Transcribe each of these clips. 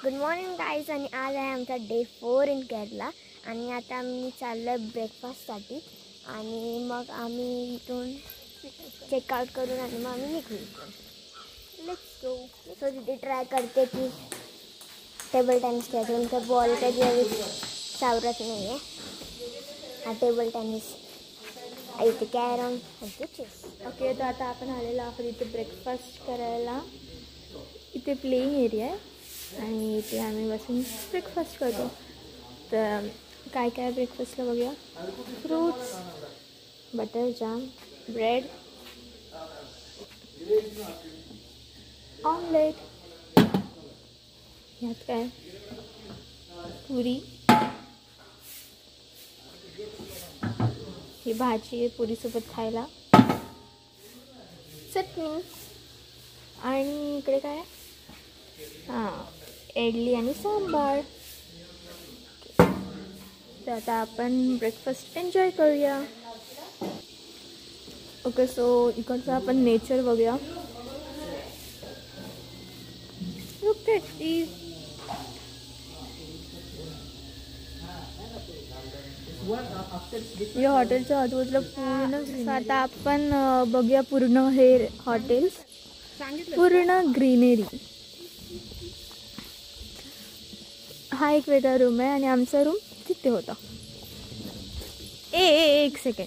Good morning guys. आणि आज आहे आमचा डे 4 इन केरला. आणि आता आम्ही चाललो ब्रेकफास्टसाठी आणि मग आम्ही इथून चेकआउट करून आणि मग आम्ही निघू इथून. Let's go. सो तिथे ट्राय करते की टेबल टेनिस खेळतो. तुमचा बॉल काही सावरत नाही आहे. हा टेबल टेनिस, इथे कॅरम, इथे चेस. ओके, तर आता आपण आलेलो आहोत इथे ब्रेकफास्ट करायला. इथे प्लेइंग एरिया आहे आणि इथे आम्ही बसून ब्रेकफास्ट करतो. तर काय काय ब्रेकफास्टला बघूया. फ्रूट्स, बटर जाम, ब्रेड, ऑमलेट, यात काय पुरी, ही भाजी आहे पुरीसोबत खायला, चटणी, आणि इकडे काय इडली आणि सांबार. तर आता आपण ब्रेकफास्ट एन्जॉय करूया. ओके, सो इकडचं आपण नेचर बघूया. Look at these. या हॉटेलच्या आजूबाजूला पूर्ण. आता आपण बघूया पूर्ण हे हॉटेल्स, पूर्ण ग्रीनरी. हा एक वेगळा रूम आहे आणि आमचा रूम तिथे होता. एक सेकंड.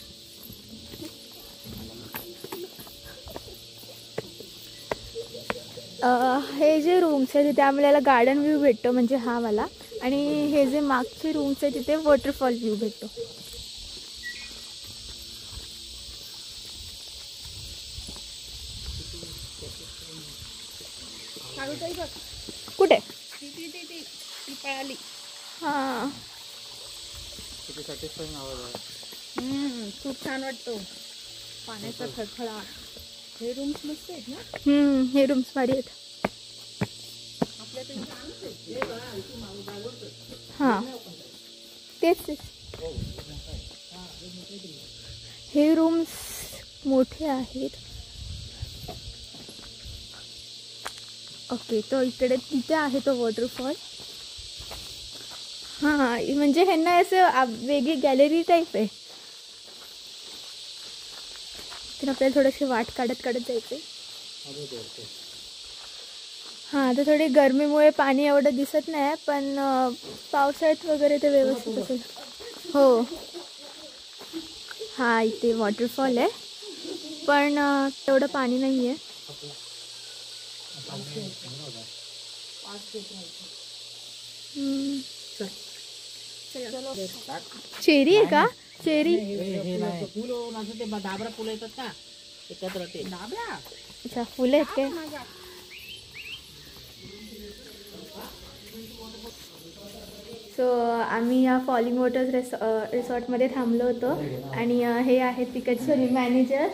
हे जे रूम्स आहे तिथे आम्हाला गार्डन व्ह्यू भेटतो, म्हणजे हा वाला. आणि हे जे मागचे रूम्स आहे तिथे वॉटरफॉल व्ह्यू भेटतो. कुठे हां, खूप छान वाटतो पाण्याचा खळखळाट. हे रूम्स मस्त आहेत ना. हे रूम्स भारी आहेत. हां, तेच हे रूम्स मोठे आहेत. ओके, तो इकडे तिथे आहे तो वॉटरफॉल. हां, म्हणजे ह्यांना असं वेगळी गॅलरी टाईप आहे. तर आपल्याला थोडंसं वाट काढत जायचं. हां, तर थोडी गरमीमुळे पाणी एवढं दिसत नाही, पण पावसाळ्यात वगैरे ते व्यवस्थित असेल. हो, हां, इथे वॉटरफॉल आहे पण तेवढं पाणी नाही आहे. चेरी आहे का? चेरी, अच्छा, फुलं आहेत काय? सो आम्ही या फॉलिंग वॉटर्स रिसॉर्टमध्ये थांबलो होतो. आणि हे आहेत तिकडचे मॅनेजर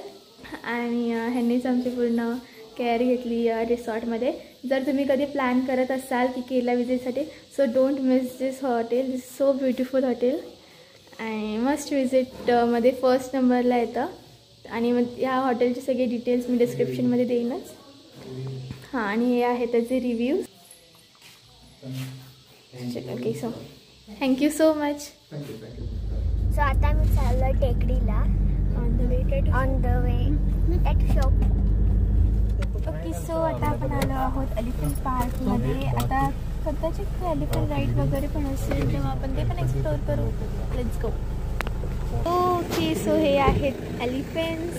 आणि ह्यांनीच आमची पूर्ण केअर घेतली रिसॉर्टमध्ये. जर तुम्ही कधी प्लॅन करत असाल की केरला विजिटसाठी, so don't miss this hotel. This so beautiful hotel आणि मस्ट विजिटमध्ये फर्स्ट नंबरला येतं. आणि मग ह्या हॉटेलचे सगळे डिटेल्स मी डिस्क्रिप्शनमध्ये देईनच. हां, आणि हे आहे त्याचे reviews. Okay, so thank you so much. So आता मी चाललो टेकडीला. On the way tattoo shop. Okay, so आता आपण आलो आहोत एलिफंट पार्कमध्ये. आता कदाचित एलिफंट राईड वगैरे पण असेल, तेव्हा आपण ते पण एक्सप्लोअर करू. Let's go. ओके, सो हे आहेत एलिफंट्स.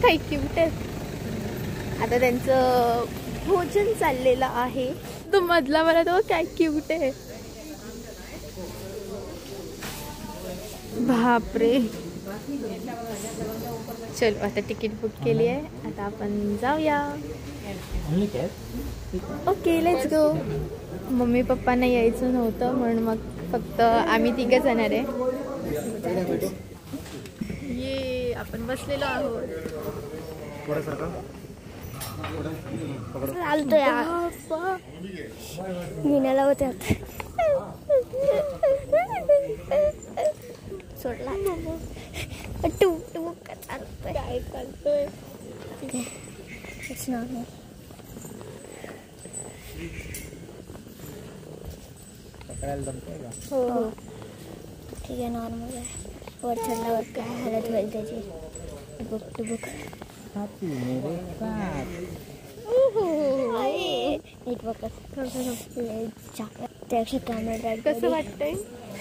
काय क्यूट आहेत. आता त्यांचं भोजन चाललेलं आहे. तो मधला मला तो काय क्यूट आहे. बापरे. चलो, आता तिकीट बुक केली आहे. आता आपण जाऊया. Okay, let's go. मम्मी पप्पांना यायचं नव्हतं म्हणून मग फक्त आम्ही तिघं जाणार आहे. ये आपण बसलेलो आहोत. चालतो यार, निघाला होत्या. सोडला टू टू का चालतोय. काय चालतोय? पकडायला जमतंय का? हो हो. ठीक आहे, नॉर्मल आहे. वर चढल्यावर काय हालत होईल त्याची. बघ तू बघ. हाती मेरे साथ. नीट बघत त्यापेक्षा कॅमेरा राईड कसं वाटतंय?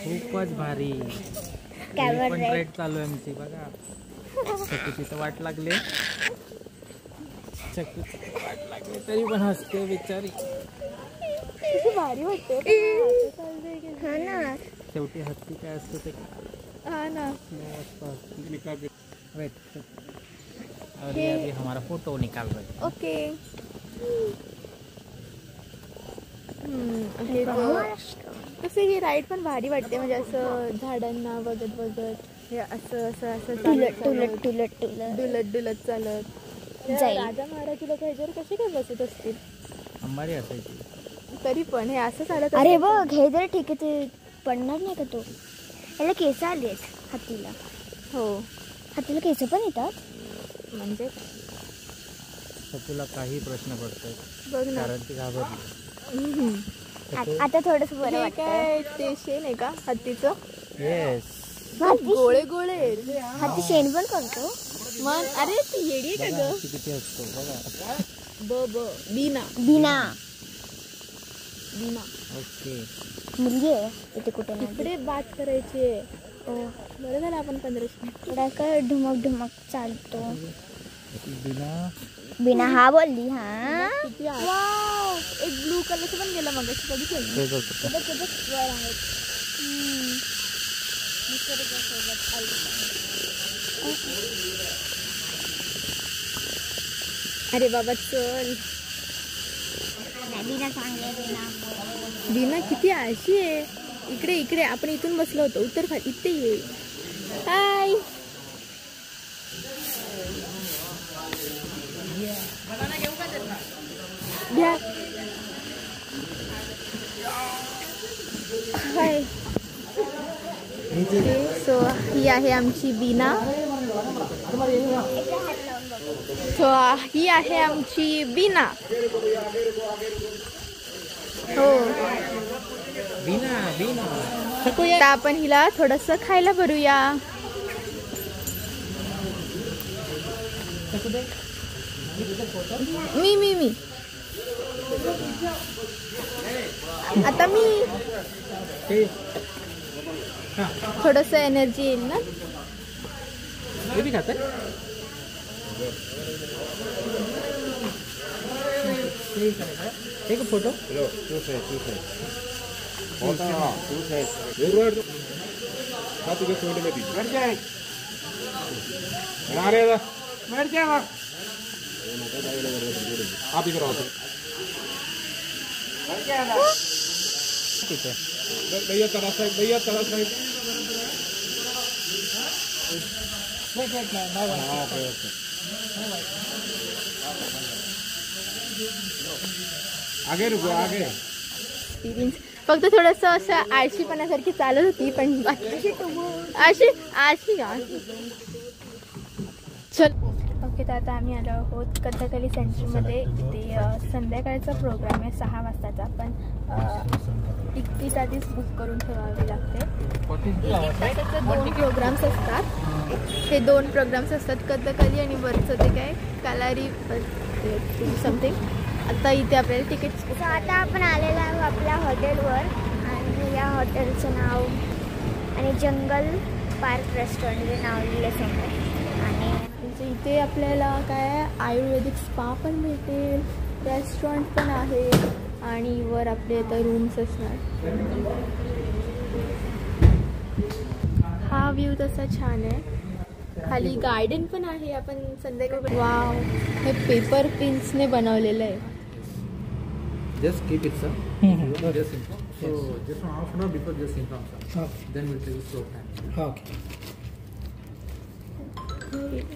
खूपच भारी. कॅमेरा पण राईड राईड चालू आहे आमची बघा. चक्कूची तर वाट लागले. चक्कूची तर वाट लागली तरी पण हसते बिचारी. किती भारी वाटते. हा ना. शेवटी हत्ती काय असतं ते हा ना. वेट अरे अभी हमारा फोटो निकाल रहे. ओके. तसे ही राईड पण भारी वाटते, म्हणजे असं झाडांना बघत बघत हे असं असं असं टुलट टुलट टुलट टुलट डुलत डुलत चालत जाईल. राजा महाराज लोक ह्याच्यावर कसे काय बसत असतील? अंबारी असायची. तरी पण हे असं चालत अरे असेल. बघ हे जर ठीक आहे ते पडणार नाही का तो. याला केस आलेत हत्तीला. हो हत्तीला केस पण येतात. म्हणजे तुला काही प्रश्न पडतोय बघ ना. कारण ती घाबरली. आता थोडस बरं हे वाटतं. काय ते शेण आहे का हत्तीचं? येस. हत्ती गोळे गोळे आहेत. हत्ती शेण पण करतो. मग अरे ती येडी आहे का ग? किती असतो बघा. बीना बिना बीना ओके. मुलगी आहे इथे कुठे नाही. इकडे बात करायची आहे. हो. बरं झालं आपण 15 थोडा काय ढुमक ढुमक चालतो. बिना बिना हा बोलली. हा किती आहे? वाव, एक ब्लू कलरचं पण गेलं मग बघितलं ना? तेच होतं. वर आहेत. निसर्गासोबत अरे बाबा चल. बिना चांगले बिना. बीना किती आळशी आहे. इकडे इकडे आपण इथून बसलो होतो. उत्तर खाली इथे ये. हाय. घ्या. हाय. सो ही आहे आमची बीना. सो ही आहे आमची बीना. हो. बिना बिना आता आपण हिला थोडस खायला भरूया. मी आता मी थोडस एनर्जी येईल ना. हे भी खात एक फोटो. आगे रुको आगे. एक्सपिरियन्स फक्त थोडस असं आळशीपणासारखी चालत होती पण बाकी अशी अशी चल. ओके, तर आता आम्ही आलो आहोत कथकली सेंटरमध्ये. इथे संध्याकाळचा प्रोग्राम आहे 6 वाजताचा, पण तिकीट आधीच बुक करून ठेवावी लागते. 2 प्रोग्राम्स असतात. हे 2 प्रोग्राम्स असतात, कथकली आणि वरचं ते काय कलारी समथिंग. आता इथे आपल्याला तिकीट. सो आता आपण आलेलो आहोत आपल्या हॉटेलवर आणि या हॉटेलचं नाव आणि जंगल पार्क रेस्टॉरंट हे नाव लिहिलं समोर. आणि इथे आपल्याला काय आयुर्वेदिक स्पा पण भेटेल, रेस्टॉरंट पण आहे आणि वर आपले आता रूम्स असणार. हा व्ह्यू तसा छान आहे. खाली गार्डन पण आहे. आपण संध्याकाळी वाव, हे पेपर पिन्सने बनवलेलं आहे. Just keep it, sir. Just inform. So, just from half an hour before, just inform, sir. Okay. Then we'll take a slow time. Okay.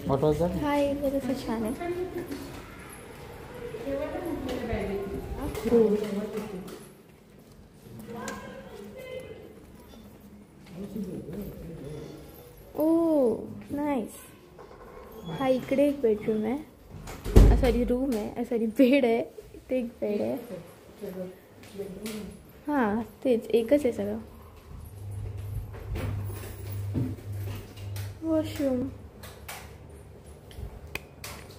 What was that? हा एक तसं छान आहे. ओ नाईस. हा इकडे एक बेडरूम आहे, सॉरी रूम आहे, सॉरी बेड आहे. इथे एक बेड आहे. हां तेच एकच आहे सगळं. वॉशरूम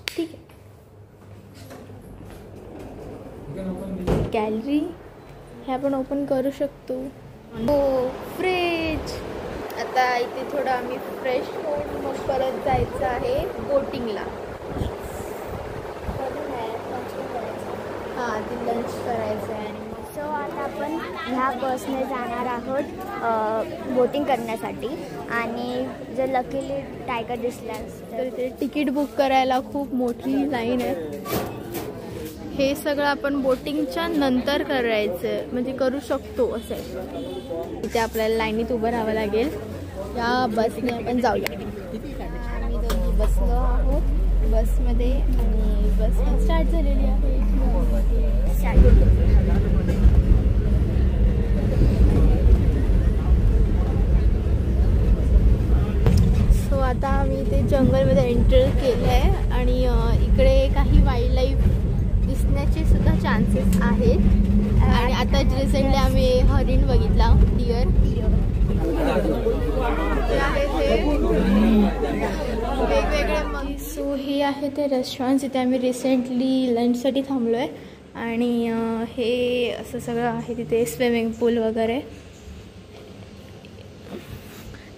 ठीक आहे. गॅलरी हे आपण ओपन करू शकतो. हो फ्रीज. आता इथे थोडं आम्ही फ्रेश होऊन मग परत जायचं आहे बोटिंगला. हां ते लंच करायचं आहे. आणि सो आता आपण ह्या बसने जाणार आहोत बोटिंग करण्यासाठी. आणि जर लकीली टायगर दिसल्यास तर इथे तिकीट बुक करायला खूप मोठी लाईन आहे. हे सगळं आपण बोटिंगच्या नंतर करायचं म्हणजे करू शकतो असं आहे. इथे आपल्याला लाईनीत उभं राहावं लागेल. या बसने आपण जाऊया. आम्ही दोघी बसलो आहोत बसमध्ये आणि बस स्टार्ट झालेली आहे. सो आता आम्ही इथे जंगलमध्ये एंटर केलं आहे आणि इकडे काही वाईल्ड लाईफ दिसण्याचे सुद्धा चान्सेस आहेत. आणि आता रिसेंटली आम्ही हरिण बघितला, डिअर वेगवेगळे. सो हे आहे ते रेस्टॉरंट्स इथे आम्ही रिसेंटली लंचसाठी थांबलो आहे. आणि हे असं सगळं आहे तिथे स्विमिंग पूल वगैरे.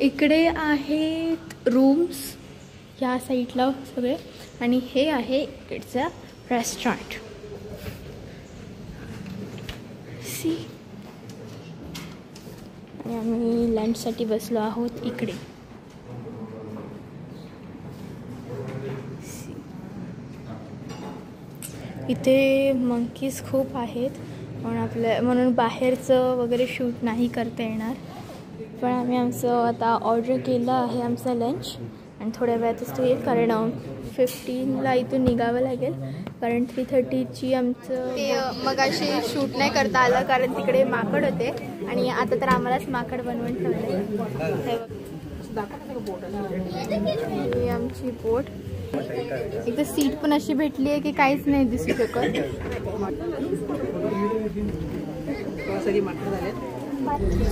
इकडे आहेत रूम्स या साईडला सगळे. आणि हे आहे इकडचं रेस्टॉरंट. सी आणि आम्ही लंचसाठी बसलो आहोत इकडे. इथे मंकीज खूप आहेत म्हणून बाहेरचं वगैरे शूट नाही करता येणार. पण आम्ही आमचं आता ऑर्डर केलं आहे आमचं लंच आणि थोड्या वेळातच तो येईल. कारण 15ला इथून निघावं लागेल कारण 3:30ची आमचं ते मगाशी शूट नाही करता आलं कारण तिकडे माकड होते. आणि आता तर आम्हालाच माकड बनवून ठेवलं. ही आमची बोट. इथे सीट पण अशी भेटली आहे की काहीच नाही दिसू शकत.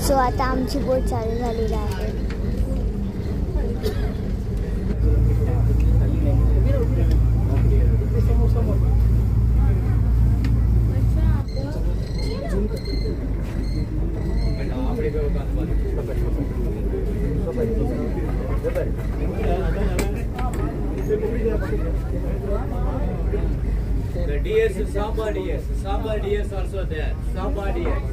सो आता आमची बोट चालू झालेली आहे. The deers, Samba deers also there. Samba deers.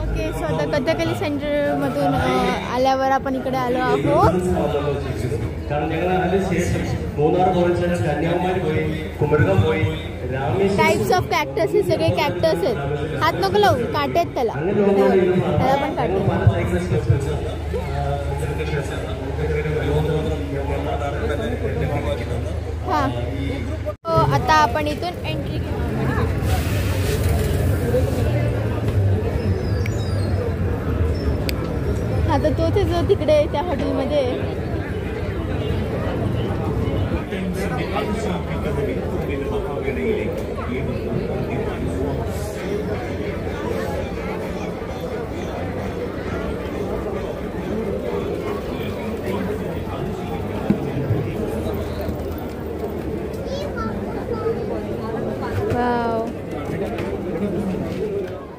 Okay. So आता कथकली सेंटरमधून आल्यावर आपण इकडे आलो आहोत. Types of cactus. हे सगळे कॅक्टस आहेत. हात नको लावू, काटे आहेत त्याला पण काटे. हां आता आपण इथून एंट्री घेऊ. आता तो जो तिकडे त्या हॉटेलमध्ये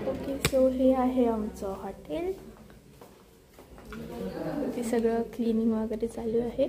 ओके. सो हे आहे आमचं हॉटेल. ते सगळं क्लिनिंग वगैरे चालू आहे.